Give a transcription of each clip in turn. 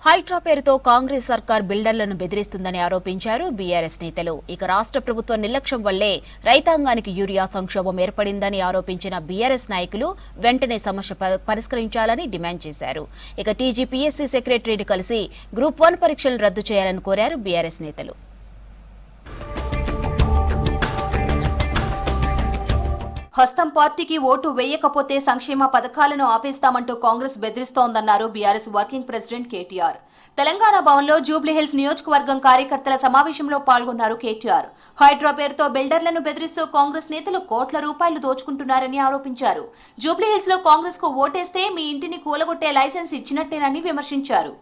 హైడ్రా పేరుతో కాంగ్రెస్ సర్కార్ బిల్డర్లను బెదిరిస్తుందని ఆరోపించారు బీఆర్ఎస్ నేతలు. ఇక రాష్ట్ర ప్రభుత్వ నిర్లక్ష్యం వల్లే రైతాంగానికి యూరియా సంక్షోభం ఏర్పడిందని ఆరోపించిన బీఆర్ఎస్ నాయకులు వెంటనే సమస్య పరిష్కరించాలని డిమాండ్ చేశారు. ఇక టీజీపీఎస్సీ సెక్రటరీని కలిసి గ్రూప్ 1 పరీక్షలు రద్దు చేయాలని కోరారు బీఆర్ఎస్ నేతలు. హస్తం పార్టీకి ఓటు వేయకపోతే సంక్షేమ పథకాలను ఆపేస్తామంటూ కాంగ్రెస్ బెదిరిస్తోందన్నారు బీఆర్ఎస్ వర్కింగ్ ప్రెసిడెంట్ కేటీఆర్. తెలంగాణ భవన్లో జూబ్లీహిల్స్ నియోజకవర్గం కార్యకర్తల సమావేశంలో పాల్గొన్నారు కేటీఆర్. హైడ్రా పేరుతో బిల్డర్లను బెదిరిస్తూ కాంగ్రెస్ నేతలు కోట్ల రూపాయలు దోచుకుంటున్నారని ఆరోపించారు. జూబ్లీహిల్స్ లో కాంగ్రెస్ కు ఓటేస్తే మీ ఇంటిని కూలగొట్టే లైసెన్స్ ఇచ్చినట్టేనని విమర్శించారు.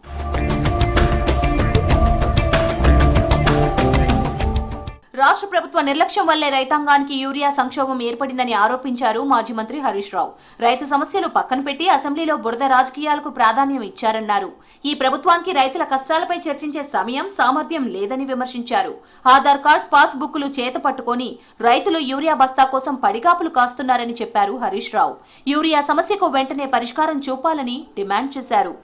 రాష్ట్ర ప్రభుత్వ నిర్లక్ష్యం వల్లే రైతాంగానికి యూరియా సంక్షోభం ఏర్పడిందని ఆరోపించారు మాజీ మంత్రి హరీష్ రావు. రైతు సమస్యలు పక్కన పెట్టి అసెంబ్లీలో బురద రాజకీయాలకు ప్రాధాన్యం ఇచ్చారన్నారు. ఈ ప్రభుత్వానికి రైతుల కష్టాలపై చర్చించే సమయం, సామర్థ్యం లేదని విమర్శించారు. ఆధార్ కార్డ్, పాస్ బుక్లు చేత పట్టుకొని రైతులు యూరియా బస్తా కోసం పడిగాపులు కాస్తున్నారని చెప్పారు హరీష్ రావు. యూరియా సమస్యకు వెంటనే పరిష్కారం చూపాలని డిమాండ్ చేశారు.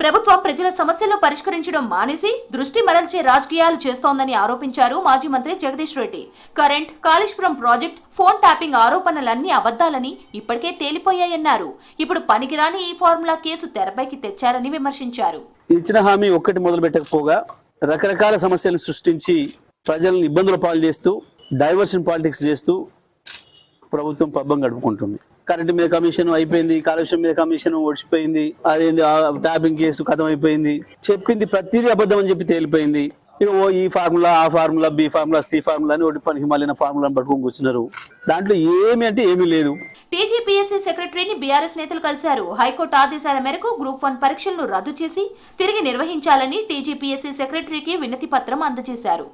ప్రభుత్వం ప్రజల సమస్యలను పరిష్కరించడం మానేసి దృష్టి మరల్చే రాజకీయాలు చేస్తోందని ఆరోపించారు మాజీ మంత్రి Jagadish Reddy. Current, Kaleshwaram project, phone tapping ఆరోపణలన్నీ అబద్దాలని ఇప్పటికే తేలిపోయాయన్నారు. ఇప్పుడు పనికిరాని ఈ ఫార్ములా కేసు తెరపైకి తెచ్చారని విమర్శించారు. ఇచ్చిన హామీ ఒక్కటి మొదలు పెట్టకపోగా రకరకాల సమస్యలు సృష్టించి ప్రజలను ఇబ్బందుల పాలు చేస్తూ డైవర్షన్ పాలిటిక్స్ చేస్తూ ప్రభుత్వం పబ్బం గడుపుకుంటుంది. కరెంటు మీద కమిషన్ అయిపోయింది, కాలుష్యం మీద కమిషన్ ఓడిచిపోయింది, అదేంది ట్యాపింగ్ కేసు కథం అయిపోయింది, చెప్పింది ప్రతిదీ అబద్ధం అని చెప్పి తేలిపోయింది. ఇక ఈ ఫార్ములా, ఆ formula, B formula, C formula అని ఒకటి పనికి మాలిన ఫార్ములాని పట్టుకొని కూర్చున్నారు. దాంట్లో ఏమి అంటే ఏమీ లేదు. టీజీపీఎస్సీ సెక్రటరీని బీఆర్ఎస్ నేతలు కలిశారు. హైకోర్టు ఆదేశాల మేరకు గ్రూప్ 1 పరీక్షలను రద్దు చేసి తిరిగి నిర్వహించాలని టీజీపీఎస్సీ సెక్రటరీకి వినతి పత్రం అందజేశారు.